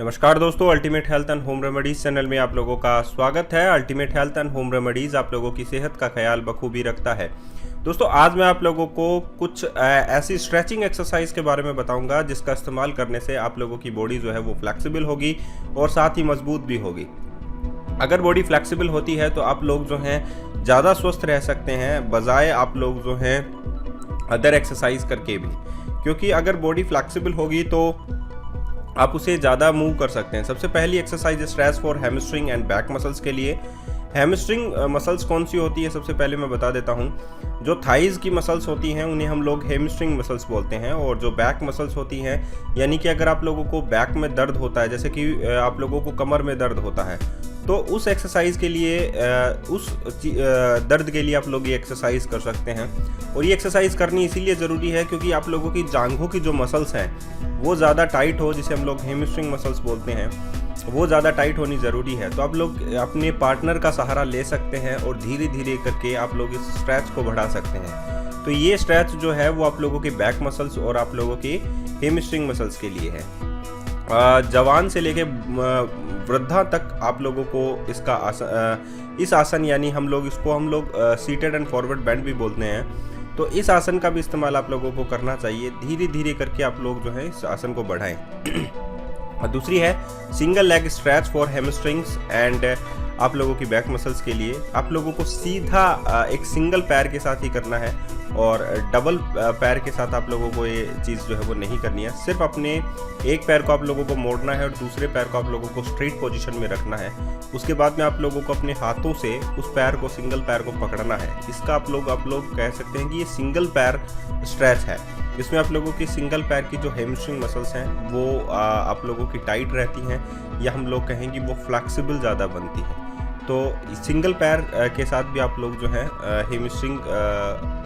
नमस्कार दोस्तों, ultimate health and home remedies channel में आप लोगों का स्वागत है। Ultimate health and home remedies आप लोगों की सेहत का ख्याल बखूबी रखता है। दोस्तों, आज मैं आप लोगों को कुछ ऐसी स्ट्रेचिंग एक्सरसाइज के बारे में बताऊंगा जिसका इस्तेमाल करने से आप लोगों की बॉडी जो है वो फ्लेक्सिबल होगी और साथ ही मजबूत भी होगी। अगर बॉडी फ्लेक्सिबल होती है तो आप लोग जो हैं ज़्यादा स्वस्थ रह सकते हैं बजाय आप लोग जो हैं अदर एक्सरसाइज करके भी, क्योंकि अगर बॉडी फ्लेक्सिबल होगी तो आप उसे ज़्यादा मूव कर सकते हैं। सबसे पहली exercise stretch for hamstring and back muscles के लिए। हैमस्ट्रिंग मसल्स कौन सी होती है सबसे पहले मैं बता देता हूँ। जो थाइज़ की मसल्स होती हैं उन्हें हम लोग हैमस्ट्रिंग मसल्स बोलते हैं, और जो बैक मसल्स होती हैं यानी कि अगर आप लोगों को बैक में दर्द होता है, जैसे कि आप लोगों को कमर में दर्द होता है, तो उस एक्सरसाइज के लिए उस दर्द के लिए आप लोग ये एक्सरसाइज कर सकते हैं। और ये एक्सरसाइज करनी इसीलिए ज़रूरी है क्योंकि आप लोगों की जांघों की जो मसल्स हैं वो ज़्यादा टाइट हो, जिसे हम लोग हैमस्ट्रिंग मसल्स बोलते हैं, वो ज़्यादा टाइट होनी ज़रूरी है। तो आप लोग अपने पार्टनर का सहारा ले सकते हैं और धीरे धीरे करके आप लोग इस स्ट्रेच को बढ़ा सकते हैं। तो ये स्ट्रेच जो है वो आप लोगों के बैक मसल्स और आप लोगों के हैमस्ट्रिंग मसल्स के लिए है। जवान से लेके वृद्धा तक आप लोगों को इसका इस आसन यानी हम लोग सीटेड एंड फॉरवर्ड बेंड भी बोलते हैं, तो इस आसन का भी इस्तेमाल आप लोगों को करना चाहिए। धीरे धीरे करके आप लोग जो है इस आसन को बढ़ाएं। और दूसरी है single leg stretch for hamstrings and आप लोगों की बैक मसल्स के लिए। आप लोगों को सीधा एक सिंगल पैर के साथ ही करना है और डबल पैर के साथ आप लोगों को ये चीज़ जो है वो नहीं करनी है। सिर्फ अपने एक पैर को आप लोगों को मोड़ना है और दूसरे पैर को आप लोगों को स्ट्रेट पोजीशन में रखना है। उसके बाद में आप लोगों को अपने हाथों से उस पैर को, सिंगल पैर को पकड़ना है। इसका आप लोग कह सकते हैं कि ये सिंगल पैर स्ट्रेच है। इसमें आप लोगों की सिंगल पैर की जो हैमस्ट्रिंग मसल्स हैं वो आप लोगों की टाइट रहती हैं, या हम लोग कहेंगे वो फ्लेक्सिबल ज़्यादा बनती है। तो सिंगल पैर के साथ भी आप लोग जो है हैमस्ट्रिंग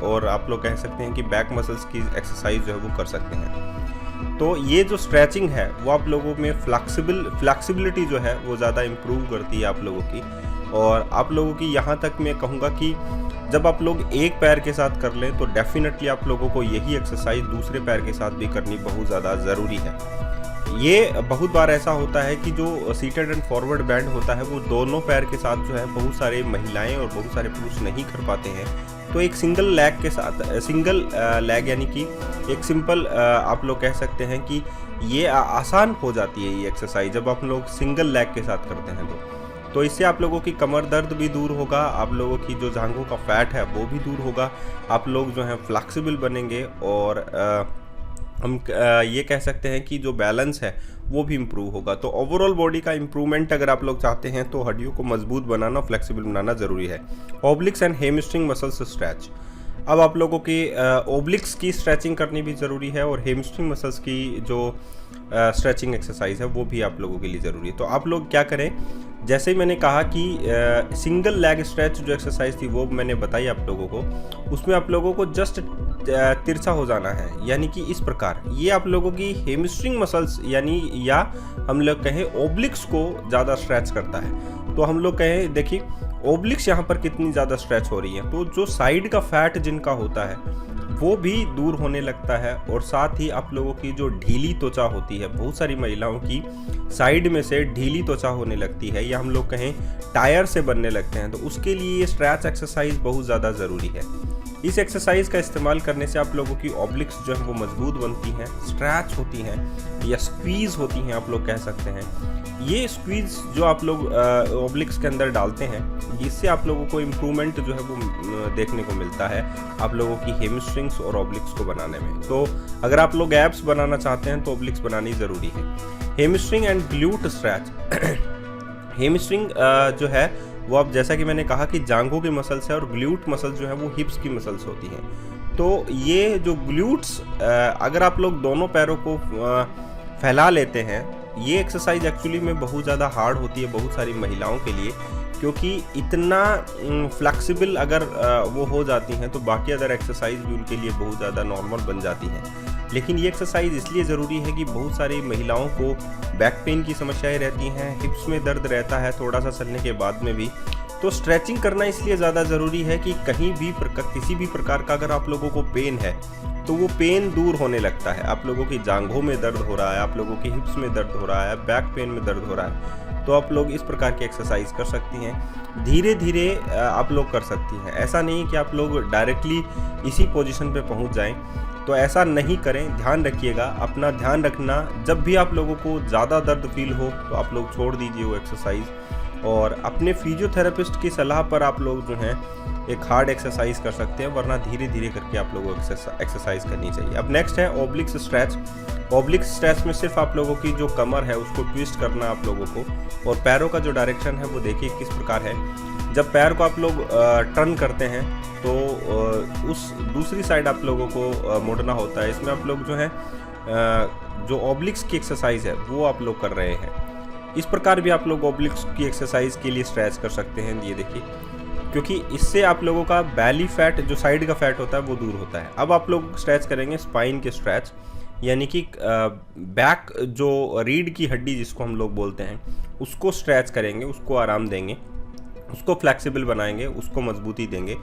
और आप लोग कह सकते हैं कि बैक मसल्स की एक्सरसाइज जो है वो कर सकते हैं। तो ये जो स्ट्रेचिंग है वो आप लोगों में फ्लेक्सिबिलिटी जो है वो ज़्यादा इम्प्रूव करती है आप लोगों की। और आप लोगों की यहाँ तक मैं कहूँगा कि जब आप लोग एक पैर के साथ कर लें तो डेफिनेटली आप लोगों को यही एक्सरसाइज दूसरे पैर के साथ भी करनी बहुत ज़्यादा ज़रूरी है। ये बहुत बार ऐसा होता है कि जो सीटेड एंड फॉरवर्ड बेंड होता है वो दोनों पैर के साथ जो है बहुत सारे महिलाएं और बहुत सारे पुरुष नहीं कर पाते हैं। तो एक सिंगल लेग के साथ, सिंगल लेग यानी कि एक सिंपल आप लोग कह सकते हैं कि ये आसान हो जाती है ये एक्सरसाइज जब आप लोग सिंगल लेग के साथ करते हैं। तो इससे आप लोगों की कमर दर्द भी दूर होगा, आप लोगों की जो जांघों का फैट है वो भी दूर होगा, आप लोग जो हैं फ्लेक्सिबल बनेंगे और हम ये कह सकते हैं कि जो बैलेंस है वो भी इम्प्रूव होगा। तो ओवरऑल बॉडी का इम्प्रूवमेंट अगर आप लोग चाहते हैं तो हड्डियों को मजबूत बनाना, फ्लेक्सिबल बनाना ज़रूरी है। Obliques and hamstring muscles stretch. अब आप लोगों की ओब्लिक्स की स्ट्रेचिंग करनी भी ज़रूरी है और हैमस्ट्रिंग मसल्स की जो स्ट्रेचिंग एक्सरसाइज है वो भी आप लोगों के लिए ज़रूरी है। तो आप लोग क्या करें, जैसे ही मैंने कहा कि सिंगल लेग स्ट्रेच जो एक्सरसाइज थी वो मैंने बताई आप लोगों को, उसमें आप लोगों को जस्ट तिरछा हो जाना है, यानी कि इस प्रकार। ये आप लोगों की हैमस्ट्रिंग मसल्स यानी या हम लोग कहें ओब्लिक्स को ज़्यादा स्ट्रेच करता है। तो हम लोग कहें, देखिए ओब्लिक्स यहाँ पर कितनी ज़्यादा स्ट्रेच हो रही है, तो जो साइड का फैट जिनका होता है वो भी दूर होने लगता है। और साथ ही आप लोगों की जो ढीली त्वचा होती है, बहुत सारी महिलाओं की साइड में से ढीली त्वचा होने लगती है, या हम लोग कहें टायर से बनने लगते हैं, तो उसके लिए ये स्ट्रेच एक्सरसाइज बहुत ज़्यादा ज़रूरी है। इस एक्सरसाइज का इस्तेमाल करने से आप लोगों की ऑब्लिक्स जो है वो मजबूत बनती हैं, स्ट्रेच होती हैं या स्क्वीज़ होती हैं आप लोग कह सकते हैं। ये स्क्वीज़ जो आप लोग ऑब्लिक्स के अंदर डालते हैं, इससे आप लोगों को इम्प्रूवमेंट जो है वो देखने को मिलता है आप लोगों की हैमस्ट्रिंग्स और ऑब्लिक्स को बनाने में। तो अगर आप लोग एब्स बनाना चाहते हैं तो ऑब्लिक्स बनानी ज़रूरी है। Hamstring and glute stretch. Hamstring जो है वो, अब जैसा कि मैंने कहा कि जांघों की मसल्स है और ग्लूट मसल्स जो है वो हिप्स की मसल्स होती हैं। तो ये जो ग्लूट्स, अगर आप लोग दोनों पैरों को फैला लेते हैं, ये एक्सरसाइज एक्चुअली में बहुत ज़्यादा हार्ड होती है बहुत सारी महिलाओं के लिए, क्योंकि इतना फ्लेक्सिबल अगर वो हो जाती हैं तो बाकी अदर एक्सरसाइज भी उनके लिए बहुत ज़्यादा नॉर्मल बन जाती हैं। लेकिन ये एक्सरसाइज इसलिए ज़रूरी है कि बहुत सारी महिलाओं को बैक पेन की समस्याएं रहती हैं, हिप्स में दर्द रहता है थोड़ा सा चलने के बाद में भी। तो स्ट्रेचिंग करना इसलिए ज़्यादा ज़रूरी है कि कहीं भी किसी भी प्रकार का अगर आप लोगों को पेन है तो वो पेन दूर होने लगता है। आप लोगों की जांघों में दर्द हो रहा है, आप लोगों की हिप्स में दर्द हो रहा है, बैक पेन में दर्द हो रहा है, तो आप लोग इस प्रकार की एक्सरसाइज कर सकती हैं। धीरे धीरे आप लोग कर सकती हैं। ऐसा नहीं कि आप लोग डायरेक्टली इसी पोजीशन पे पहुंच जाएं, तो ऐसा नहीं करें। ध्यान रखिएगा, अपना ध्यान रखना। जब भी आप लोगों को ज़्यादा दर्द फील हो तो आप लोग छोड़ दीजिए वो एक्सरसाइज, और अपने फिजियोथेरेपिस्ट की सलाह पर आप लोग जो हैं एक हार्ड एक्सरसाइज कर सकते हैं, वरना धीरे धीरे करके आप लोगों को एक्सरसाइज करनी चाहिए। अब नेक्स्ट है ओब्लिक्स स्ट्रेच। ओब्लिक्स स्ट्रेच में सिर्फ आप लोगों की जो कमर है उसको ट्विस्ट करना आप लोगों को, और पैरों का जो डायरेक्शन है वो देखिए किस प्रकार है। जब पैर को आप लोग टर्न करते हैं तो उस दूसरी साइड आप लोगों को मोड़ना होता है। इसमें आप लोग जो है जो ओब्लिक्स की एक्सरसाइज है वो आप लोग कर रहे हैं। इस प्रकार भी आप लोग ओब्लिक्स की एक्सरसाइज के लिए स्ट्रेच कर सकते हैं, ये देखिए, क्योंकि इससे आप लोगों का बैली फैट, जो साइड का फैट होता है, वो दूर होता है। अब आप लोग स्ट्रेच करेंगे स्पाइन के स्ट्रेच, यानी कि बैक जो रीढ़ की हड्डी जिसको हम लोग बोलते हैं उसको स्ट्रेच करेंगे, उसको आराम देंगे, उसको फ्लेक्सिबल बनाएंगे, उसको मजबूती देंगे।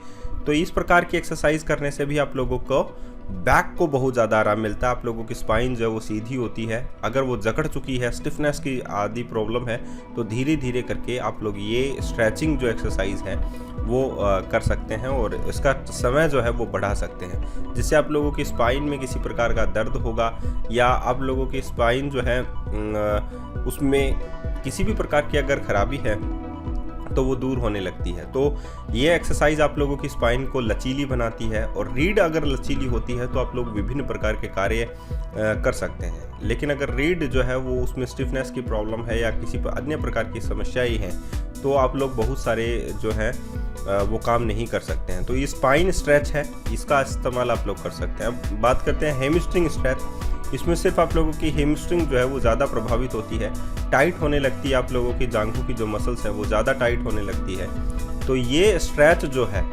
तो इस प्रकार की एक्सरसाइज करने से भी आप लोगों को बैक को बहुत ज़्यादा आराम मिलता है। आप लोगों की स्पाइन जो है वो सीधी होती है। अगर वो जकड़ चुकी है, स्टिफनेस की आदि प्रॉब्लम है, तो धीरे धीरे करके आप लोग ये स्ट्रेचिंग जो एक्सरसाइज है वो कर सकते हैं, और इसका समय जो है वो बढ़ा सकते हैं, जिससे आप लोगों की स्पाइन में किसी प्रकार का दर्द होगा, या आप लोगों की स्पाइन जो है उसमें किसी भी प्रकार की अगर खराबी है तो वो दूर होने लगती है। तो ये एक्सरसाइज आप लोगों की स्पाइन को लचीली बनाती है, और रीढ़ अगर लचीली होती है तो आप लोग विभिन्न प्रकार के कार्य कर सकते हैं। लेकिन अगर रीढ़ जो है वो उसमें स्टिफनेस की प्रॉब्लम है या किसी अन्य प्रकार की समस्या ही है, तो आप लोग बहुत सारे जो है वो काम नहीं कर सकते हैं। तो ये स्पाइन स्ट्रेच है, इसका इस्तेमाल आप लोग कर सकते हैं। अब बात करते हैं हैमस्ट्रिंग स्ट्रेच। इसमें सिर्फ आप लोगों की हैमस्ट्रिंग जो है वो ज़्यादा प्रभावित होती है, टाइट होने लगती है। आप लोगों की जांघों की जो मसल्स हैं वो ज़्यादा टाइट होने लगती है। तो ये स्ट्रेच जो है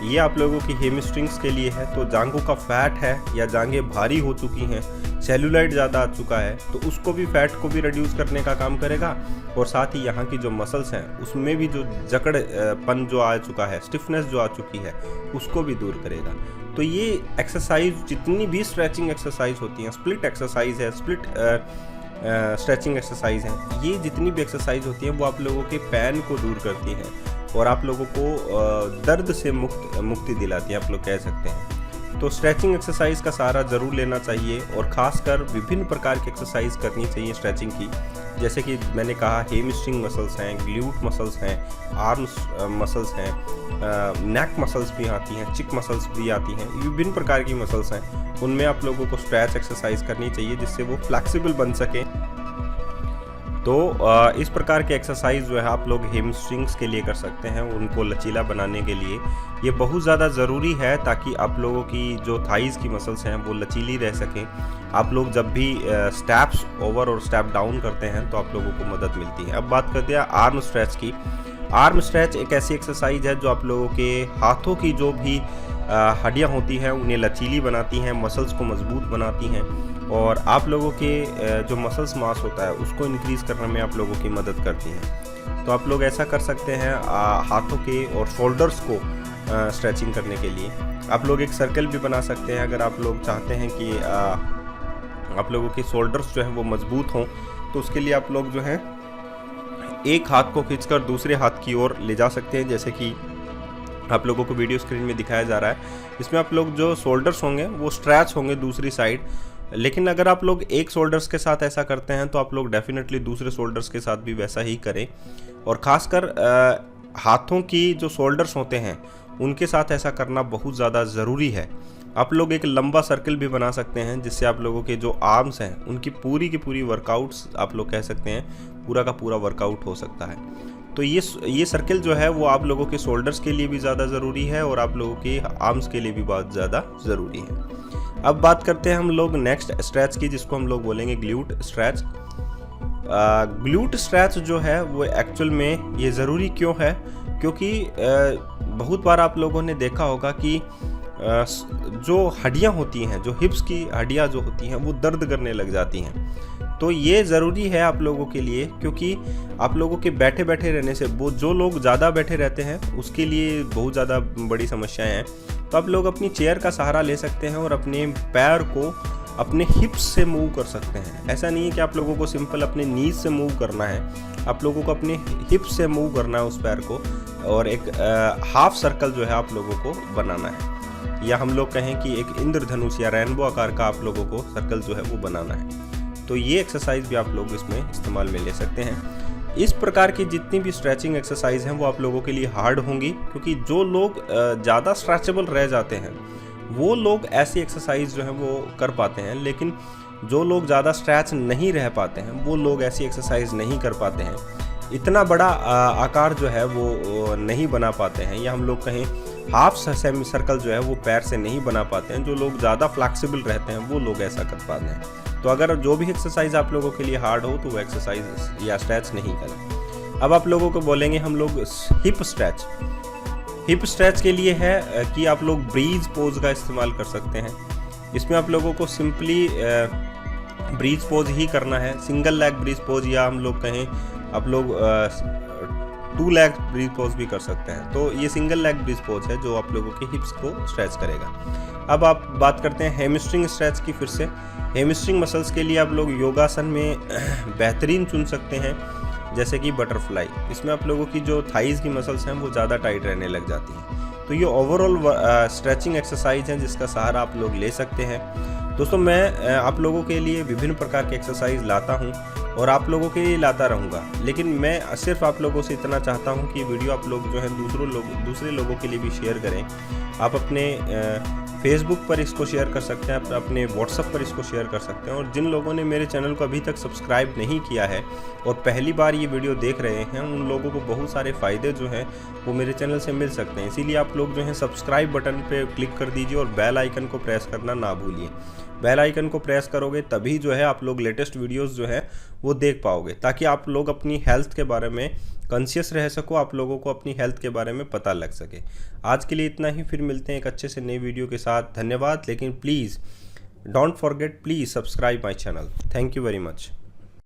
ये आप लोगों की हैमस्ट्रिंग्स के लिए है। तो जांघों का फैट है या जांघें भारी हो चुकी हैं, सेलुलाइट ज़्यादा आ चुका है, तो उसको भी, फैट को भी रिड्यूस करने का काम करेगा, और साथ ही यहाँ की जो मसल्स हैं उसमें भी जो जकड़पन जो आ चुका है, स्टिफनेस जो आ चुकी है, उसको भी दूर करेगा। तो ये एक्सरसाइज जितनी भी स्ट्रेचिंग एक्सरसाइज होती हैं, स्प्लिट एक्सरसाइज है, स्प्लिट स्ट्रेचिंग एक्सरसाइज है, ये जितनी भी एक्सरसाइज होती हैं वो आप लोगों के पेन को दूर करती हैं और आप लोगों को दर्द से मुक्ति दिलाती है, आप लोग कह सकते हैं। तो स्ट्रेचिंग एक्सरसाइज का सहारा ज़रूर लेना चाहिए, और ख़ासकर विभिन्न प्रकार की एक्सरसाइज करनी चाहिए स्ट्रेचिंग की। जैसे कि मैंने कहा, हेमस्ट्रिंग मसल्स हैं, ग्लूट मसल्स हैं, आर्म्स मसल्स हैं, नेक मसल्स भी आती हैं, चिक मसल्स भी आती हैं, विभिन्न प्रकार की मसल्स हैं, उनमें आप लोगों को स्ट्रेच एक्सरसाइज करनी चाहिए जिससे वो फ्लेक्सिबल बन सकें। तो इस प्रकार के एक्सरसाइज जो है आप लोग हेमस्ट्रिंग्स के लिए कर सकते हैं, उनको लचीला बनाने के लिए। ये बहुत ज़्यादा ज़रूरी है ताकि आप लोगों की जो थाइज़ की मसल्स हैं वो लचीली रह सकें। आप लोग जब भी स्टेप्स ओवर और स्टेप डाउन करते हैं तो आप लोगों को मदद मिलती है। अब बात करते हैं आर्म स्ट्रेच की। आर्म स्ट्रेच एक ऐसी एक्सरसाइज है जो आप लोगों के हाथों की जो भी हड्डियाँ होती हैं उन्हें लचीली बनाती हैं, मसल्स को मजबूत बनाती हैं, और आप लोगों के जो मसल्स मास होता है उसको इंक्रीज़ करने में आप लोगों की मदद करती हैं। तो आप लोग ऐसा कर सकते हैं हाथों के और शोल्डर्स को स्ट्रेचिंग करने के लिए। आप लोग एक सर्कल भी बना सकते हैं अगर आप लोग चाहते हैं कि आप लोगों के शोल्डर्स जो हैं वो मजबूत हों, तो उसके लिए आप लोग जो हैं एक हाथ को खींचकर दूसरे हाथ की ओर ले जा सकते हैं, जैसे कि आप लोगों को वीडियो स्क्रीन में दिखाया जा रहा है। इसमें आप लोग जो शोल्डर्स होंगे वो स्ट्रेच होंगे दूसरी साइड, लेकिन अगर आप लोग एक शोल्डर्स के साथ ऐसा करते हैं तो आप लोग डेफिनेटली दूसरे शोल्डर्स के साथ भी वैसा ही करें। और ख़ासकर हाथों की जो शोल्डर्स होते हैं उनके साथ ऐसा करना बहुत ज़्यादा ज़रूरी है। आप लोग एक लंबा सर्कल भी बना सकते हैं जिससे आप लोगों के जो आर्म्स हैं उनकी पूरी की पूरी वर्कआउट्स आप लोग कह सकते हैं पूरा का पूरा वर्कआउट हो सकता है। तो ये सर्कल जो है वो आप लोगों के शोल्डर्स के लिए भी ज़्यादा ज़रूरी है और आप लोगों के आर्म्स के लिए भी बहुत ज़्यादा ज़रूरी है। अब बात करते हैं हम लोग नेक्स्ट स्ट्रेच की, जिसको हम लोग बोलेंगे ग्लूट स्ट्रेच। ग्लूट स्ट्रेच जो है वो एक्चुअल में ये ज़रूरी क्यों है, क्योंकि बहुत बार आप लोगों ने देखा होगा कि जो हड्डियां होती हैं, जो हिप्स की हड्डियां जो होती हैं वो दर्द करने लग जाती हैं। तो ये ज़रूरी है आप लोगों के लिए, क्योंकि आप लोगों के बैठे बैठे रहने से वो जो लोग ज़्यादा बैठे रहते हैं उसके लिए बहुत ज़्यादा बड़ी समस्याएं हैं। तो आप लोग अपनी चेयर का सहारा ले सकते हैं और अपने पैर को अपने हिप्स से मूव कर सकते हैं। ऐसा नहीं है कि आप लोगों को सिंपल अपने नीज से मूव करना है, आप लोगों को अपने हिप्स से मूव करना है उस पैर को, और एक हाफ सर्कल जो है आप लोगों को बनाना है, या हम लोग कहें कि एक इंद्रधनुष या रेनबो आकार का आप लोगों को सर्कल जो है वो बनाना है। तो ये एक्सरसाइज भी आप लोग इसमें इस्तेमाल में ले सकते हैं। इस प्रकार की जितनी भी स्ट्रेचिंग एक्सरसाइज हैं वो आप लोगों के लिए हार्ड होंगी, क्योंकि जो लोग ज़्यादा स्ट्रेचेबल रह जाते हैं वो लोग ऐसी एक्सरसाइज जो है वो कर पाते हैं, लेकिन जो लोग ज़्यादा स्ट्रेच नहीं रह पाते हैं वो लोग ऐसी एक्सरसाइज नहीं कर पाते हैं, इतना बड़ा आकार जो है वो नहीं बना पाते हैं, या हम लोग कहें हाफ सेमी सर्कल जो है वो पैर से नहीं बना पाते हैं। जो लोग ज़्यादा फ्लेक्सिबल रहते हैं वो लोग ऐसा कर पाते हैं। तो अगर जो भी एक्सरसाइज आप लोगों के लिए हार्ड हो तो वो एक्सरसाइज या स्ट्रेच नहीं करें। अब आप लोगों को बोलेंगे हम लोग हिप स्ट्रेच। हिप स्ट्रेच के लिए है कि आप लोग ब्रीज पोज का इस्तेमाल कर सकते हैं। इसमें आप लोगों को सिंपली ब्रीज पोज ही करना है, सिंगल लेग ब्रीज पोज, या हम लोग कहें आप लोग 2 लेग ब्रीज पोज भी कर सकते हैं। तो ये सिंगल लेग ब्रीज पोज है जो आप लोगों के हिप्स को स्ट्रेच करेगा। अब आप बात करते हैं हैमस्ट्रिंग स्ट्रेच की। फिर से हैमस्ट्रिंग मसल्स के लिए आप लोग योगासन में बेहतरीन चुन सकते हैं, जैसे कि बटरफ्लाई। इसमें आप लोगों की जो थाइज की मसल्स हैं वो ज़्यादा टाइट रहने लग जाती हैं। तो ये ओवरऑल स्ट्रेचिंग एक्सरसाइज है जिसका सहारा आप लोग ले सकते हैं। दोस्तों, मैं आप लोगों के लिए विभिन्न प्रकार के एक्सरसाइज लाता हूं और आप लोगों के लिए लाता रहूँगा, लेकिन मैं सिर्फ आप लोगों से इतना चाहता हूं कि वीडियो आप लोग जो है दूसरे लोगों के लिए भी शेयर करें। आप अपने फेसबुक पर इसको शेयर कर सकते हैं, अपने व्हाट्सएप पर इसको शेयर कर सकते हैं, और जिन लोगों ने मेरे चैनल को अभी तक सब्सक्राइब नहीं किया है और पहली बार ये वीडियो देख रहे हैं, उन लोगों को बहुत सारे फ़ायदे जो हैं वो मेरे चैनल से मिल सकते हैं। इसीलिए आप लोग जो हैं सब्सक्राइब बटन पे क्लिक कर दीजिए और बेल आइकन को प्रेस करना ना भूलिए। बेल आइकन को प्रेस करोगे तभी जो है आप लोग लेटेस्ट वीडियोस जो है वो देख पाओगे, ताकि आप लोग अपनी हेल्थ के बारे में कॉन्शियस रह सको, आप लोगों को अपनी हेल्थ के बारे में पता लग सके। आज के लिए इतना ही, फिर मिलते हैं एक अच्छे से नई वीडियो के साथ। धन्यवाद, लेकिन please don't forget, please subscribe my channel. Thank you very much.